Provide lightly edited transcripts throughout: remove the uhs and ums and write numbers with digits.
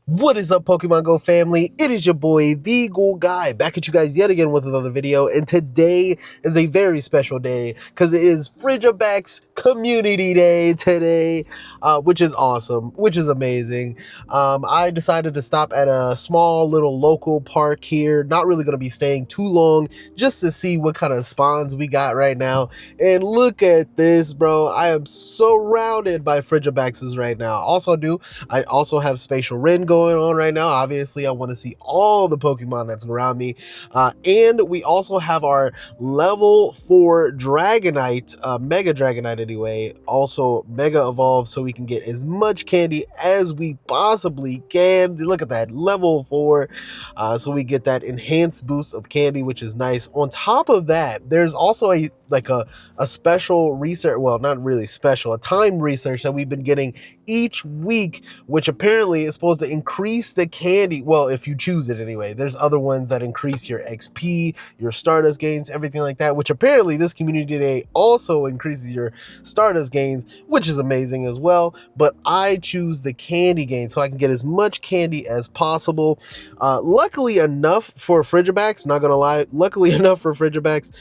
What is up, Pokemon Go family? It is your boy, TheGoulGuy, back at you guys yet again with another video. And today is a very special day because it is Frigibax Community Day today, which is awesome, which is amazing. I decided to stop at a small little local park here. Not really going to be staying too long, just to see what kind of spawns we got right now. And look at this, bro. I am surrounded by Frigibaxes right now. I also have Spatial Ren going on right now. Obviously, I want to see all the Pokemon that's around me. And we also have our level 4 Dragonite, Mega Dragonite anyway, also Mega Evolved, so we can get as much candy as we possibly can. Look at that, level 4. So we get that enhanced boost of candy, which is nice. On top of that, there's also a special research, well, not really special, a timed research that we've been getting each week, which apparently is supposed to increase the candy. Well, if you choose it anyway. There's other ones that increase your XP, your Stardust gains, everything like that, which apparently this community day also increases your Stardust gains, which is amazing as well. But I choose the candy gain so I can get as much candy as possible. Luckily enough for Frigibax, not gonna lie, luckily enough for Frigibax,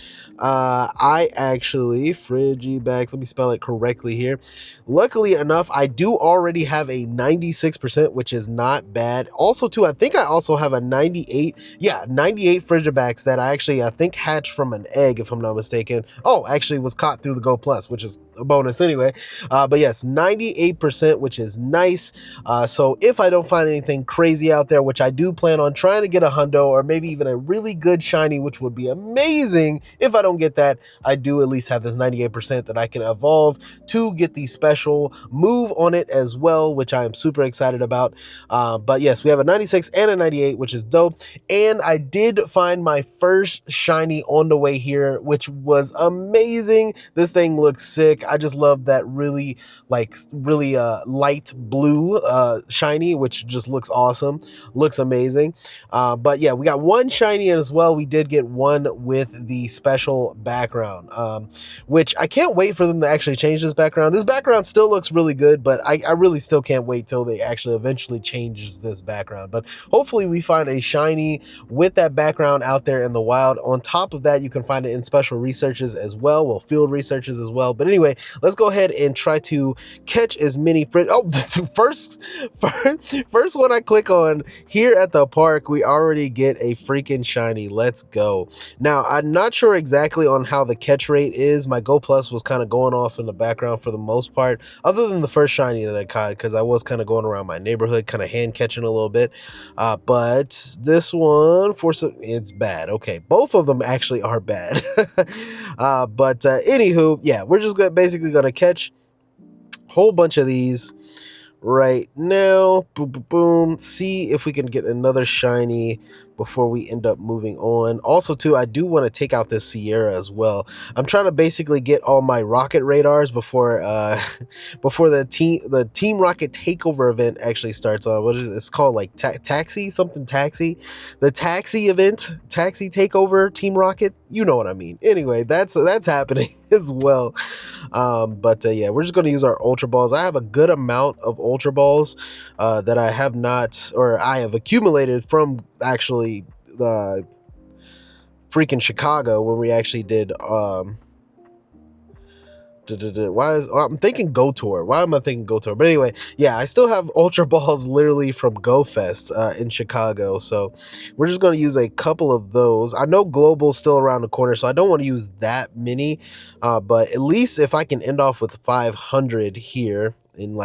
Frigibax, let me spell it correctly here. Luckily enough, I do already have a 96%, which is not bad. Also, too, I think I also have a 98 Frigibax that I think hatched from an egg, if I'm not mistaken. Oh, actually was caught through the Go Plus, which is a bonus anyway. But yes, 98%, which is nice. So if I don't find anything crazy out there, which I do plan on trying to get a hundo or maybe even a really good shiny, which would be amazing. If I don't get that, I do at least have this 98% that I can evolve to get the special move on it as well, which I am super excited about. But yes, we have a 96 and a 98, which is dope. And I did find my first shiny on the way here, which was amazing. This thing looks sick. I just love that really light blue shiny, which just looks awesome, looks amazing. But yeah, we got one shiny in as well. We did get one with the special background, which I can't wait for them to actually change this background. This background still looks really good, but I really still can't wait till they actually eventually changes this background. But hopefully we find a shiny with that background out there in the wild. On top of that, you can find it in special researches as well, field researches as well. But anyway, let's go ahead and try to catch as many first one I click on here at the park, we already get a freaking shiny. Let's go. Now, I'm not sure exactly on how the catch rate is. My Go Plus was kind of going off in the background for the most part, other than the first shiny that I caught, because I was kind of going around my neighborhood, kind of hand catching a little bit. But this one, it's bad. Okay, both of them actually are bad. Anywho, yeah, we're just basically going to catch a whole bunch of these right now. Boom, boom, boom. See if we can get another shiny before we end up moving on. Also, too, I do want to take out this Sierra as well. I'm trying to basically get all my rocket radars before before the Team Rocket takeover event actually starts on. What is it? It's called like taxi the taxi event, taxi takeover, Team Rocket. You know what I mean. Anyway, that's happening as well. Yeah, we're just going to use our Ultra Balls. I have a good amount of Ultra Balls that I have accumulated from actually the freaking Chicago when we actually did I'm thinking Go Tour. Why am I thinking Go Tour? But anyway, yeah, I still have Ultra Balls literally from Go Fest in Chicago. So we're just going to use a couple of those. I know Global's still around the corner, so I don't want to use that many. But at least if I can end off with 500 here, and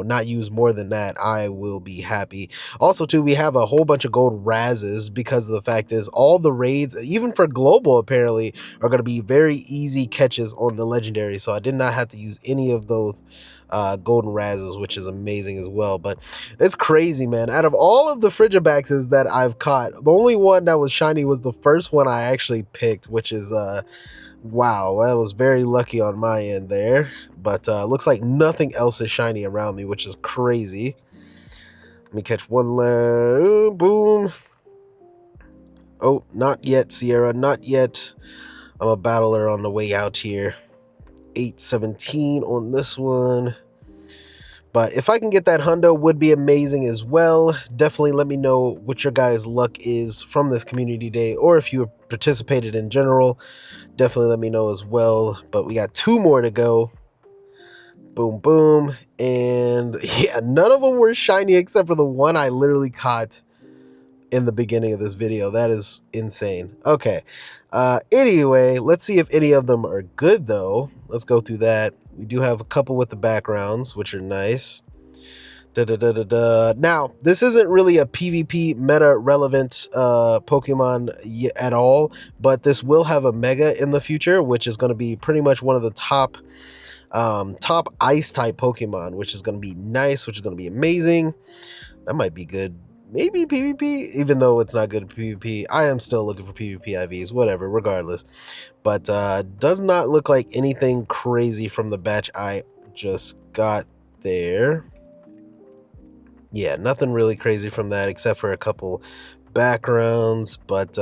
not use more than that, I will be happy. Also, too, we have a whole bunch of gold Razzes because the fact is all the raids, even for global, apparently are going to be very easy catches on the legendary. So I did not have to use any of those golden Razzes, which is amazing as well. But it's crazy, man. Out of all of the Frigibaxes that I've caught, the only one that was shiny was the first one I actually picked, which is wow, that was very lucky on my end there. But looks like nothing else is shiny around me, which is crazy. Let me catch one last. Boom. Oh, not yet, Sierra. Not yet. I'm a battler on the way out here. 817 on this one. But if I can get that hundo, would be amazing as well. Definitely let me know what your guys' luck is from this community day, or if you participated in general, definitely let me know as well. But we got 2 more to go. Boom, boom. And yeah, none of them were shiny except for the one I literally caught in the beginning of this video. That is insane. Okay. Anyway, let's see if any of them are good though. Let's go through that. We do have a couple with the backgrounds, which are nice. Now, this isn't really a PvP meta relevant Pokemon at all, but this will have a Mega in the future, which is going to be pretty much one of the top ice type Pokemon, which is going to be nice, which is going to be amazing. That might be good. Maybe PvP, even though it's not good at PvP. I am still looking for PvP IVs, whatever, regardless. But does not look like anything crazy from the batch I just got there. Yeah, nothing really crazy from that except for a couple backgrounds, but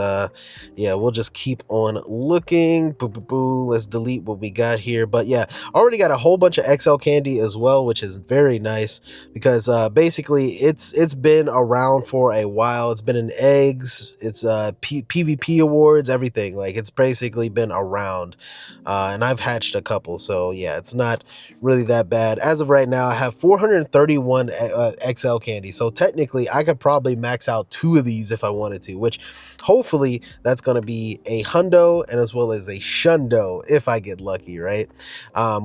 yeah, we'll just keep on looking. Boo, boo, boo. Let's delete what we got here. But yeah, already got a whole bunch of XL candy as well, which is very nice because basically it's been around for a while. It's been in eggs, it's PvP awards, everything. Like, it's basically been around, and I've hatched a couple, so yeah, it's not really that bad. As of right now, I have 431 XL candy, so technically I could probably max out 2 of these if I wanted to, which hopefully that's going to be a hundo and as well as a shundo if I get lucky, right?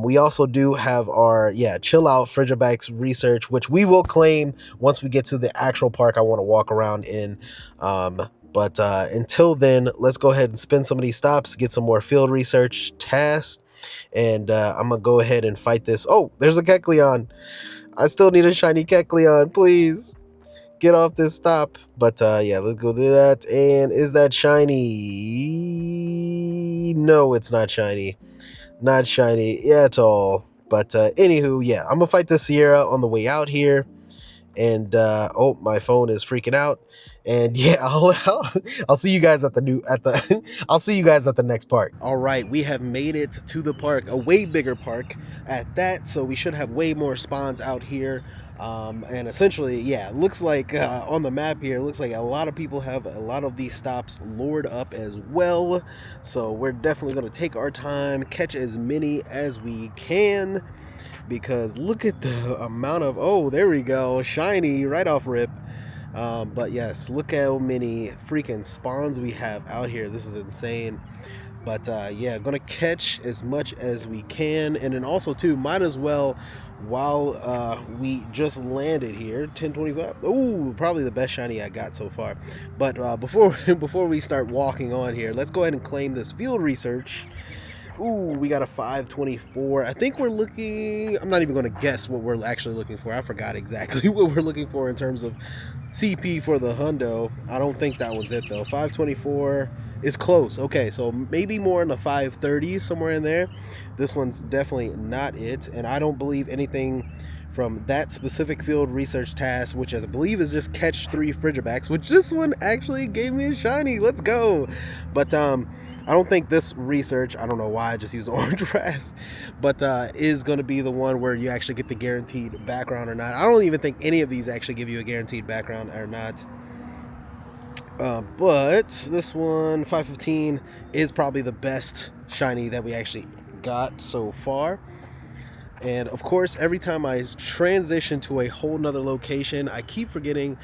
We also do have our chill out Frigibax research, which we will claim once we get to the actual park I want to walk around in. But until then, let's go ahead and spin some of these stops, get some more field research tasks, and I'm gonna go ahead and fight this. Oh, there's a Kecleon. I still need a shiny Kecleon, please get off this stop. But yeah, let's go do that. And is that shiny? No, it's not shiny. Not shiny at all. But anywho, yeah, I'm gonna fight the Sierra on the way out here. And oh, my phone is freaking out. And yeah, I'll see you guys at the I'll see you guys at the next park. All right, we have made it to the park, a way bigger park at that, so we should have way more spawns out here. And essentially, yeah, looks like on the map here, looks like a lot of people have a lot of these stops lured up as well. So we're definitely going to take our time, catch as many as we can, because look at the amount of, oh, there we go, shiny right off rip. But yes, look how many freaking spawns we have out here. This is insane. But yeah, gonna catch as much as we can, and then also too, might as well, while we just landed here, 1025. Oh, probably the best shiny I got so far. But before we start walking on here, let's go ahead and claim this field research. Ooh, we got a 524. I think we're looking, I'm not even going to guess what we're actually looking for. I forgot exactly what we're looking for in terms of CP for the hundo. I don't think that one's it though. 524 is close. Okay, so maybe more in the 530s, somewhere in there. This one's definitely not it, and I don't believe anything from that specific field research task, which I believe is just catch 3 Frigibax, which this one actually gave me a shiny. Let's go. But I don't think this research, I don't know why I just used orange grass, but is going to be the one where you actually get the guaranteed background or not. I don't even think any of these actually give you a guaranteed background or not. But this one, 515, is probably the best shiny that we actually got so far. And of course, every time I transition to a whole nother location, I keep forgetting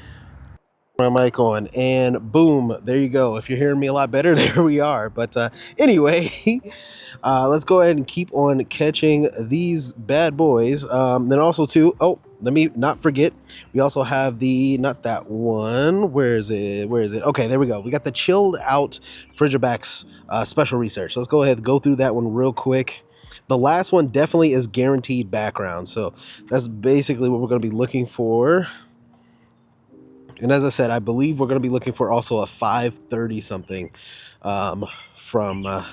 my mic on, and boom, there you go. If you're hearing me a lot better, there we are. But anyway, let's go ahead and keep on catching these bad boys. Then also too, oh, let me not forget, we also have the, not that one, where is it, okay, there we go. We got the chilled out Frigibax special research. Let's go ahead and go through that one real quick. The last one definitely is guaranteed background, so that's basically what we're going to be looking for. And as I said, I believe we're going to be looking for also a 530 something from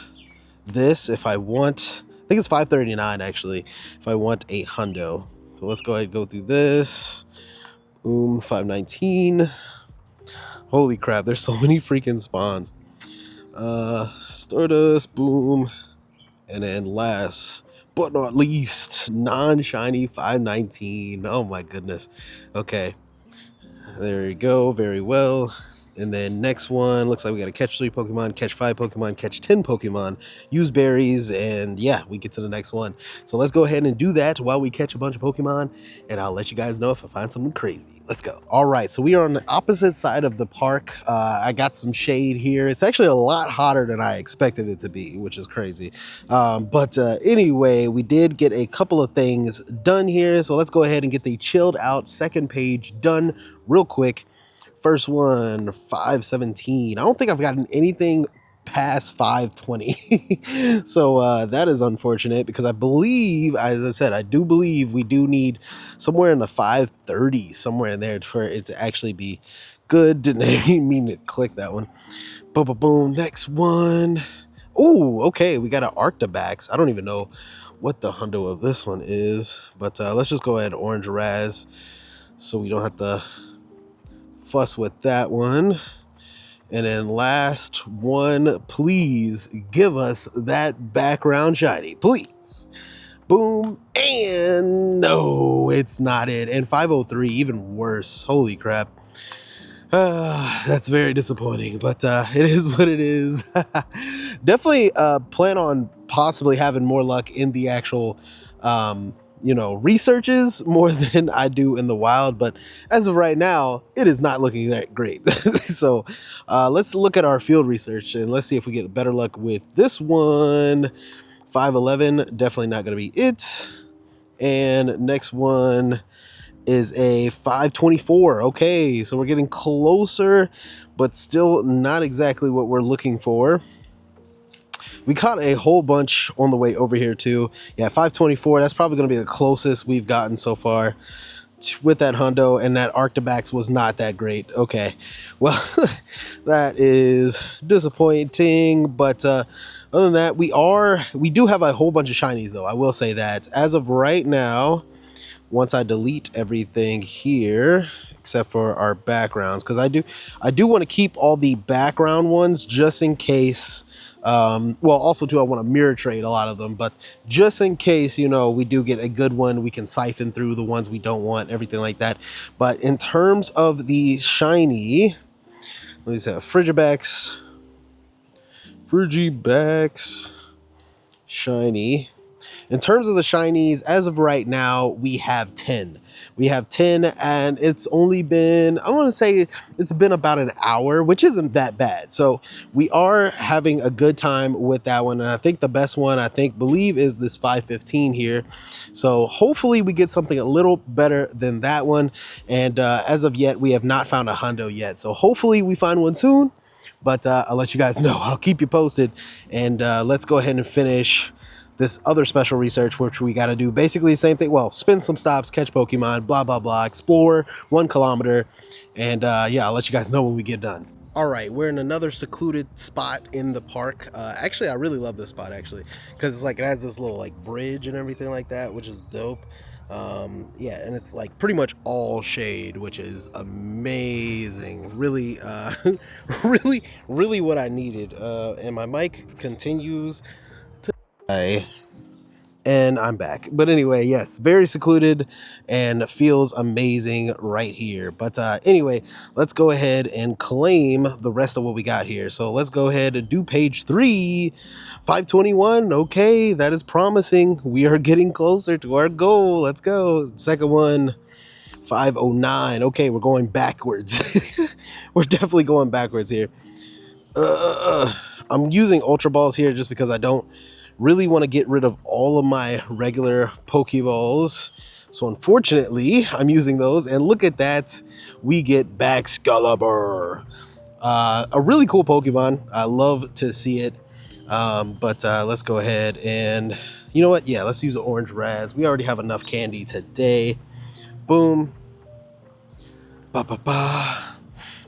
this. If I want, I think it's 539 actually, if I want a hundo. So let's go ahead and go through this. Boom, 519. Holy crap, there's so many freaking spawns. Stardust, boom. And then last but not least, non-shiny 519. Oh my goodness. Okay, there you go. Very well. And then next one, looks like we got to catch 3 Pokemon, catch 5 Pokemon, catch 10 Pokemon, use berries, and yeah, we get to the next one. So let's go ahead and do that while we catch a bunch of Pokemon, and I'll let you guys know if I find something crazy. Let's go. All right, so we are on the opposite side of the park. I got some shade here. It's actually a lot hotter than I expected it to be, which is crazy. But anyway, we did get a couple of things done here. So let's go ahead and get the chilled out second page done real quick. First one, 517. I don't think I've gotten anything past 520. So that is unfortunate because I believe, as I said, I do believe we do need somewhere in the 530, somewhere in there for it to actually be good. Didn't even mean to click that one. Boom, boom, boom. Next one. Oh, okay. We got an Arctibax. I don't even know what the hundo of this one is, but let's just go ahead orange Raz so we don't have to fuss with that one. And then last one, please give us that background shiny, please. Boom. And no, it's not it. And 503, even worse. Holy crap. That's very disappointing, but it is what it is. Definitely plan on possibly having more luck in the actual researches more than I do in the wild, but as of right now, it is not looking that great. So let's look at our field research and let's see if we get better luck with this one. 511, definitely not going to be it. And next one is a 524. Okay, so we're getting closer, but still not exactly what we're looking for. We caught a whole bunch on the way over here too. Yeah, 524, that's probably going to be the closest we've gotten so far with that hundo, and that Arctibax was not that great. Okay, well, that is disappointing, but other than that, we do have a whole bunch of shinies though. I will say that as of right now, once I delete everything here except for our backgrounds, because I do want to keep all the background ones just in case. Well, also too, I want to mirror trade a lot of them, but just in case, we do get a good one, we can siphon through the ones we don't want, everything like that. But in terms of the shiny, let me say Frigibax shiny. In terms of the shinies, as of right now, we have 10. We have 10, and it's only been, I want to say it's been about an hour, which isn't that bad. So we are having a good time with that one. And I think the best one, believe is this 515 here. So hopefully we get something a little better than that one. And as of yet, we have not found a hundo yet. So hopefully we find one soon, but I'll let you guys know. I'll keep you posted. And let's go ahead and finish this other special research, which we got to do basically the same thing. Well, spin some stops, catch Pokemon, blah, blah, blah, explore 1 kilometer. And yeah, I'll let you guys know when we get done. All right, we're in another secluded spot in the park. Actually, I really love this spot, actually, because it's like it has this little like bridge and everything like that, which is dope. Yeah, and it's like pretty much all shade, which is amazing. Really, really what I needed. And my mic continues to die. And I'm back. But anyway, yes, very secluded and feels amazing right here. But anyway, let's go ahead and claim the rest of what we got here. So let's go ahead and do page 3, 521. Okay, that is promising. We are getting closer to our goal. Let's go. Second one, 509. Okay, we're going backwards. We're definitely going backwards here. I'm using Ultra Balls here just because I don't really want to get rid of all of my regular Pokeballs. So unfortunately, I'm using those. And look at that. We get Baxcalibur. A really cool Pokemon. I love to see it. But let's go ahead and, you know what? Yeah, let's use the orange Raz. We already have enough candy today. Boom. Ba-ba-ba.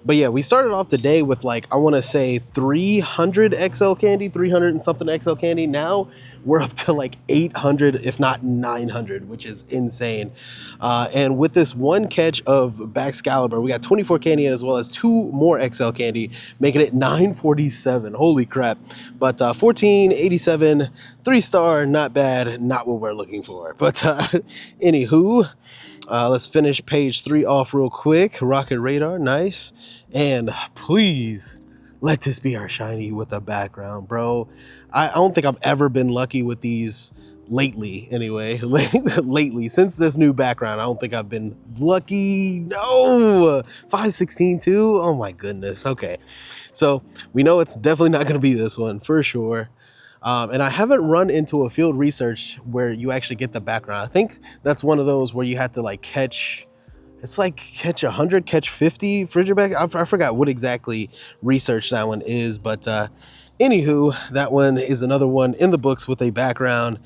But yeah, we started off the day with like, I want to say 300 XL candy, 300 and something XL candy. Now we're up to like 800, if not 900, which is insane. And with this one catch of Baxcalibur, we got 24 candy as well as 2 more XL candy, making it 947. Holy crap. But 1487, 3-star, not bad, not what we're looking for. But anywho, let's finish page 3 off real quick. Rocket Radar, nice. And please, let this be our shiny with a background, bro. I don't think I've ever been lucky with these lately, anyway. Lately, since this new background, I don't think I've been lucky. No! 516 too? Oh my goodness. Okay. So we know it's definitely not going to be this one, for sure. And I haven't run into a field research where you actually get the background. I think that's one of those where you have to like catch... It's like catch 100, catch 50 Frigibax. I forgot what exactly research that one is, but anywho, that one is another one in the books with a background,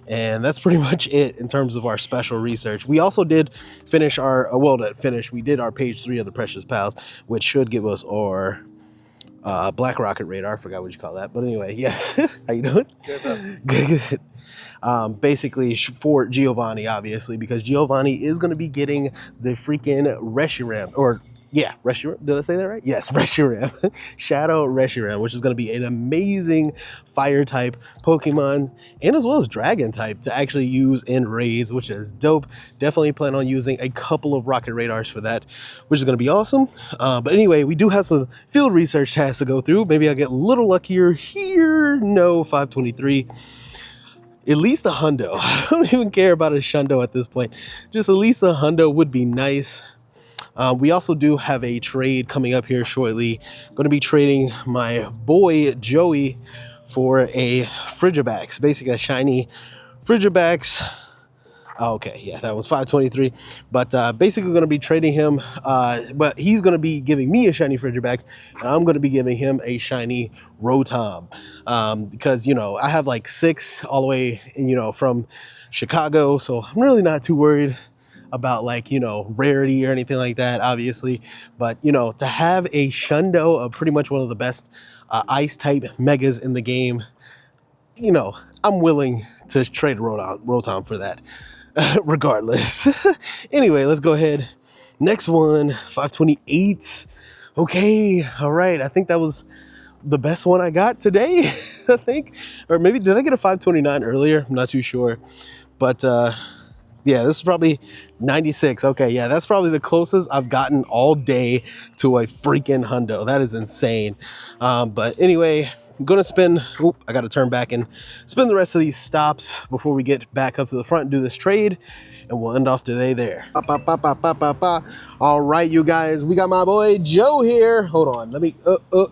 and that's pretty much it in terms of our special research. We also did finish our, we did our page 3 of the Precious Pals, which should give us our Black Rocket Radar. I forgot what you call that, but anyway, yes. How you doing? Good. Basically for Giovanni, obviously, because Giovanni is going to be getting the freaking Reshiram, or yeah, Reshiram. Did I say that right? Yes, Reshiram. Shadow Reshiram, which is going to be an amazing fire type Pokemon, and as well as dragon type to actually use in raids, which is dope. Definitely plan on using a couple of Rocket Radars for that, which is going to be awesome. But anyway, we do have some field research tasks to go through. Maybe I'll get a little luckier here. No, 523. At least a hundo. I don't even care about a shundo at this point. Just at least a hundo would be nice. We also do have a trade coming up here shortly. Going to be trading my boy Joey for a Frigibax, basically a shiny Frigibax. Oh, okay, yeah, that was 523. But basically going to be trading him, but he's going to be giving me a shiny Frigibax, and I'm going to be giving him a shiny Rotom. Because, you know, I have like 6 all the way, you know, from Chicago, so I'm really not too worried about like, you know, rarity or anything like that, obviously. But, you know, to have a shundo of pretty much one of the best ice type megas in the game, you know, I'm willing to trade Rotom for that. Regardless. Anyway, let's go ahead. Next one, 528. Okay, all right. I think that was the best one I got today, I think. Or maybe, did I get a 529 earlier? I'm not too sure. But yeah, this is probably 96. Okay, yeah, that's probably the closest I've gotten all day to a freaking hundo. That is insane. But anyway, I'm gonna spin, I gotta turn back and spin the rest of these stops before we get back up to the front and do this trade, and we'll end off today there. All right, you guys, we got my boy Joe here. Hold on, let me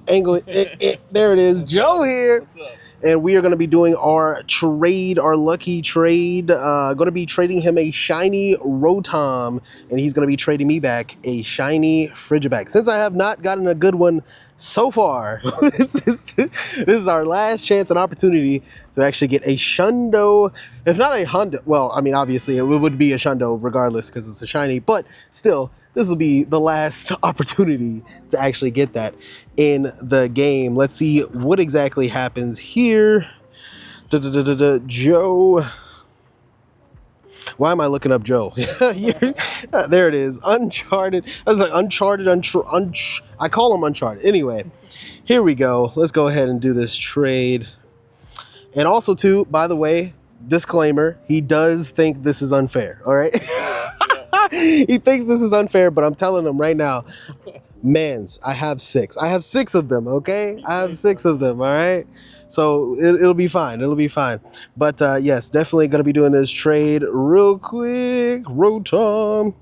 angle it. There it is, Joe here. What's up? And we are going to be doing our trade, our lucky trade. Going to be trading him a shiny Rotom, and he's going to be trading me back a shiny Frigibax. Since I have not gotten a good one so far, this is our last chance and opportunity to actually get a shundo, if not a hundo. Well, I mean, obviously it would be a shundo regardless because it's a shiny, but still, this will be the last opportunity to actually get that in the game. Let's see what exactly happens here. Joe. Why am I looking up Joe? There it is. Uncharted. I was like Uncharted. I call him Uncharted. Anyway, here we go. Let's go ahead and do this trade. And also, too, by the way, disclaimer, he does think this is unfair. All right. He thinks this is unfair, but I'm telling him right now, mans, I have 6. I have 6 of them, okay? I have 6 of them, all right? So it'll be fine. It'll be fine. But yes, definitely going to be doing this trade real quick. Rotom,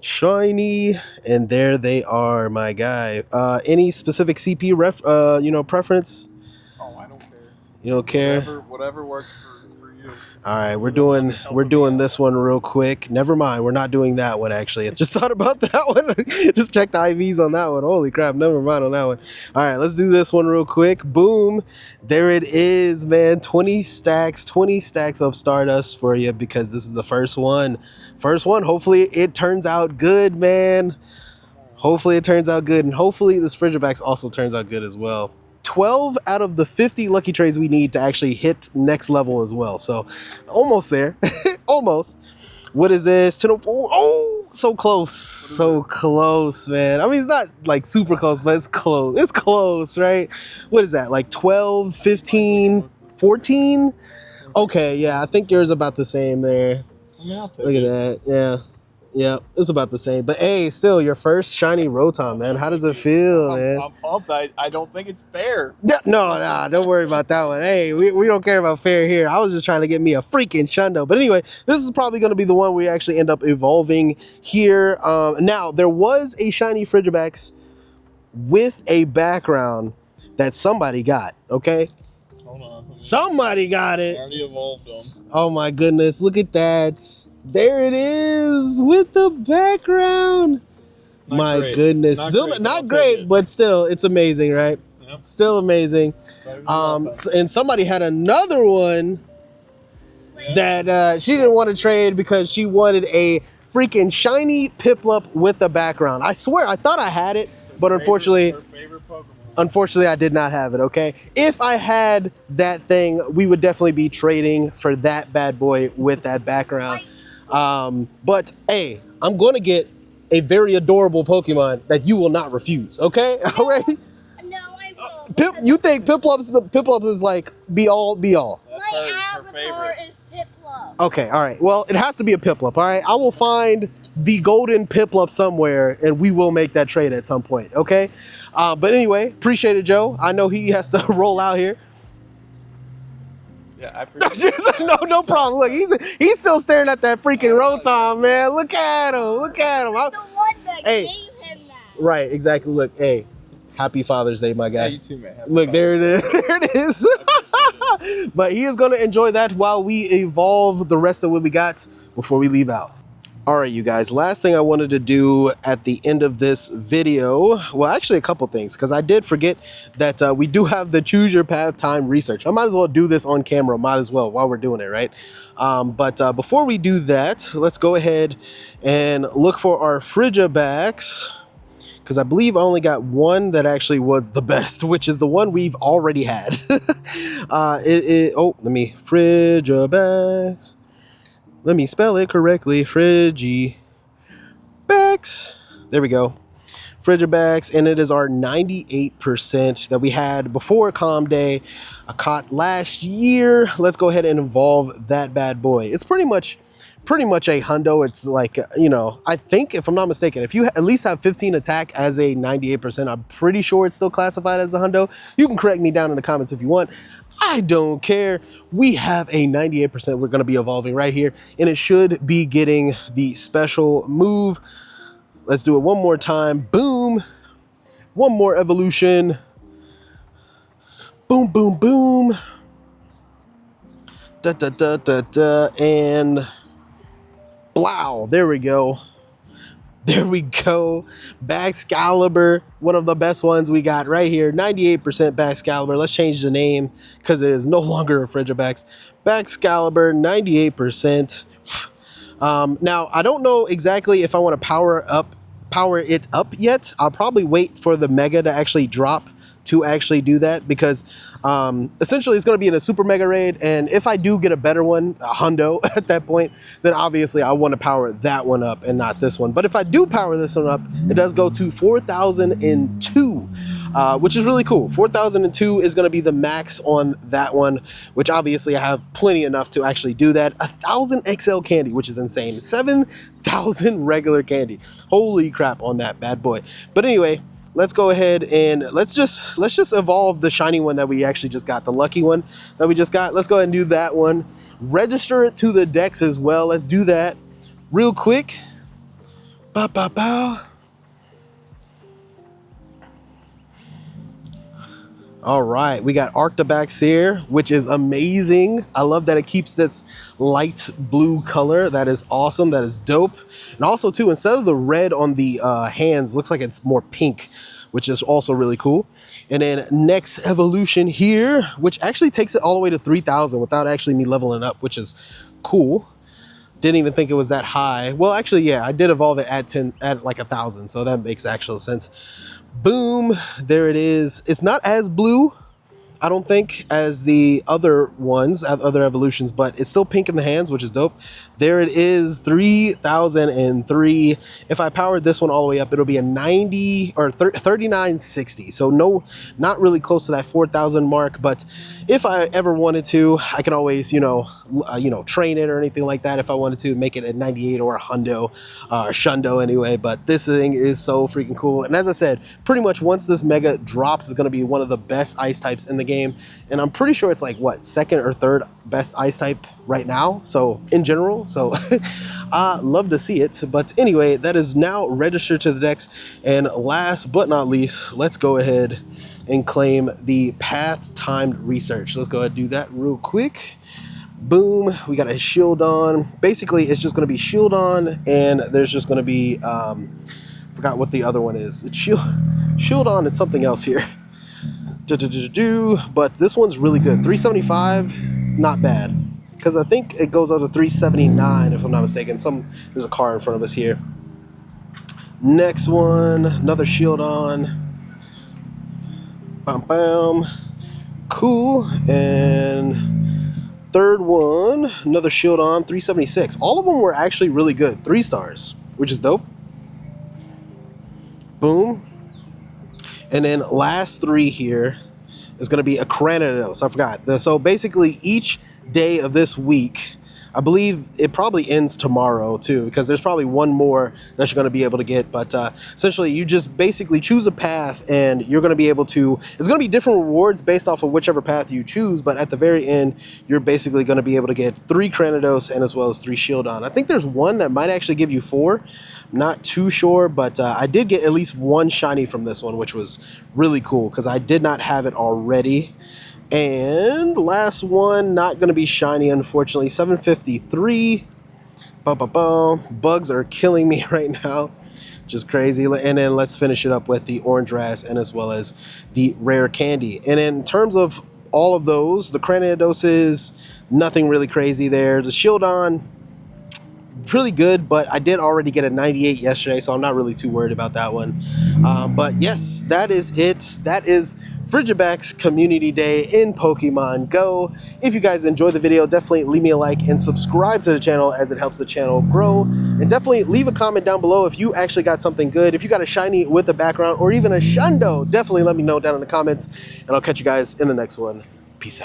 shiny, and there they are, my guy. Any specific CP preference? Oh, I don't care. You don't care? Whatever works for you. All right, we're doing this one real quick. Never mind, we're not doing that one actually. I just thought about that one. Just check the IVs on that one. Holy crap, never mind on that one. All right, let's do this one real quick. Boom. There it is, man. 20 stacks of Stardust for you because this is the first one. Hopefully it turns out good, man. Hopefully it turns out good, and hopefully this Frigibax also turns out good as well. 12 out of the 50 lucky trades we need to actually hit next level as well. So almost there. Almost. What is this? 1004. Oh, so close. So close, man. I mean, it's not like super close, but it's close. It's close, right? What is that? Like 12, 15, 14? Okay, yeah, I think yours about the same there. I mean, I'll take Look at that. Yeah. Yeah, it's about the same. But hey, still your first shiny Rotom, man. How does it feel, man? I'm pumped. I don't think it's fair. No, don't worry about that one. Hey, we don't care about fair here. I was just trying to get me a freaking Shundo. But anyway, this is probably going to be the one we actually end up evolving here. Now, there was a shiny Frigibax with a background that somebody got, okay? Hold on. Somebody got I it. already evolved them. Oh my goodness, look at that. There it is with the background. Not My great. goodness. Not Still great, not I'll take great, it. but still, it's amazing, right? Yep. Still amazing. And somebody had another one that she didn't want to trade because she wanted a freaking shiny Piplup with the background. I swear, I thought I had it, but unfortunately, Her favorite Pokemon. unfortunately, I did not have it, okay? If I had that thing, we would definitely be trading for that bad boy with that background. But hey, I'm going to get a very adorable Pokemon that you will not refuse, okay? All right? No, I will. You think Piplup is like be all? That's My her avatar favorite. is Piplup. Okay, all right. Well, it has to be a Piplup, all right? I will find the golden Piplup somewhere, and we will make that trade at some point, okay? But anyway, appreciate it, Joe. I know he has to roll out here. Yeah, I appreciate it. No problem. Look, he's still staring at that freaking Rotom, man. Look at him. Look at him. The one that Hey. gave him that. Right, exactly. Look, hey, happy Father's Day, my guy. Yeah, you too, man. Happy Look, there Father's it is. There it is. But he is going to enjoy that while we evolve the rest of what we got before we leave out. All right, you guys, last thing I wanted to do at the end of this video, well, actually a couple things, because I did forget that we do have the Choose Your Path time research. I might as well do this on camera, might as well, while we're doing it, right? But before we do that, let's go ahead and look for our Frigibax, because I believe I only got one that actually was the best, which is the one we've already had. Frigibax. Let me spell it correctly. Frigibax. There we go. Frigibax, and it is our 98% that we had before Calm Day. I caught last year. Let's go ahead and evolve that bad boy. It's pretty much a hundo. It's like, you know, I think, if I'm not mistaken, if you at least have 15 attack as a 98%, I'm pretty sure it's still classified as a hundo. You can correct me down in the comments if you want. I don't care. We have a 98% we're going to be evolving right here, and it should be getting the special move. Let's do it one more time. Boom. One more evolution. Boom, boom, boom. Da, da, da, da, da. And blow. There we go. There we go. Baxcalibur, one of the best ones we got right here. 98% Baxcalibur. Let's change the name because it is no longer a Frigibax. Baxcalibur, 98%. Now, I don't know exactly if I want to power it up yet. I'll probably wait for the Mega to actually drop to actually do that, because essentially it's going to be in a super mega raid, and if I do get a better one, a hundo at that point, then obviously I want to power that one up and not this one. But if I do power this one up, it does go to 4002, which is really cool. 4002 is going to be the max on that one, which obviously I have plenty enough to actually do that. 1000 XL candy, which is insane. 7000 regular candy. Holy crap on that bad boy. But anyway, let's go ahead and let's just evolve the shiny one that we actually just got, the lucky one that we just got. Let's go ahead and do that one. Register it to the Dex as well. Let's do that real quick. Bow, bow, bow. All right, we got Arctibax here, which is amazing. I love that it keeps this light blue color. That is awesome. That is dope. And also, too, instead of the red on the hands, looks like it's more pink, which is also really cool. And then next evolution here, which actually takes it all the way to 3000 without actually me leveling up, which is cool. Didn't even think it was that high. Well, actually, yeah, I did evolve it at like 1000, so that makes actual sense. Boom, there it is. It's not as blue, I don't think, as the other ones, other evolutions, but it's still pink in the hands, which is dope. There it is, 3003. If I powered this one all the way up, it'll be a 90 or 3960. So no, not really close to that 4,000 mark. But if I ever wanted to, I can always, train it or anything like that. If I wanted to make it a 98 or a hundo, shundo anyway. But this thing is so freaking cool. And as I said, pretty much once this mega drops, is going to be one of the best ice types in the game, and I'm pretty sure it's like what, second or third best ice type right now, so in general. So I love to see it. But anyway, that is now registered to the decks, and last but not least, let's go ahead and claim the path timed research. Let's go ahead and do that real quick. Boom, we got a shield on. Basically it's just going to be shield on, and there's just going to be forgot what the other one is. It's shield on and something else here. But this one's really good. 375, not bad. Because I think it goes up to 379 if I'm not mistaken. There's a car in front of us here. Next one, another shield on. Bam bam. Cool. And third one, another shield on, 376. All of them were actually really good. 3 stars, which is dope. Boom. And then last 3 here is going to be a Cranidos. I forgot. So basically each day of this week, I believe it probably ends tomorrow too, because there's probably one more that you're going to be able to get. But essentially you just basically choose a path, and you're going to be able to, it's going to be different rewards based off of whichever path you choose. But at the very end, you're basically going to be able to get 3 Cranidos and as well as 3 shield on. I think there's one that might actually give you 4. Not too sure, but I did get at least 1 shiny from this one, which was really cool because I did not have it already. And last one, not going to be shiny, unfortunately. 753. Bugs are killing me right now. Just crazy. And then let's finish it up with the orange ras and as well as the rare candy. And in terms of all of those, the Cranidos, nothing really crazy there. The shield on, really good, but I did already get a 98 yesterday, so I'm not really too worried about that one. But yes, that is it. That is Frigibax Community Day in Pokemon Go. If you guys enjoyed the video, definitely leave me a like and subscribe to the channel, as it helps the channel grow. And definitely leave a comment down below if you actually got something good. If you got a shiny with a background or even a shundo, definitely let me know down in the comments, and I'll catch you guys in the next one. Peace out.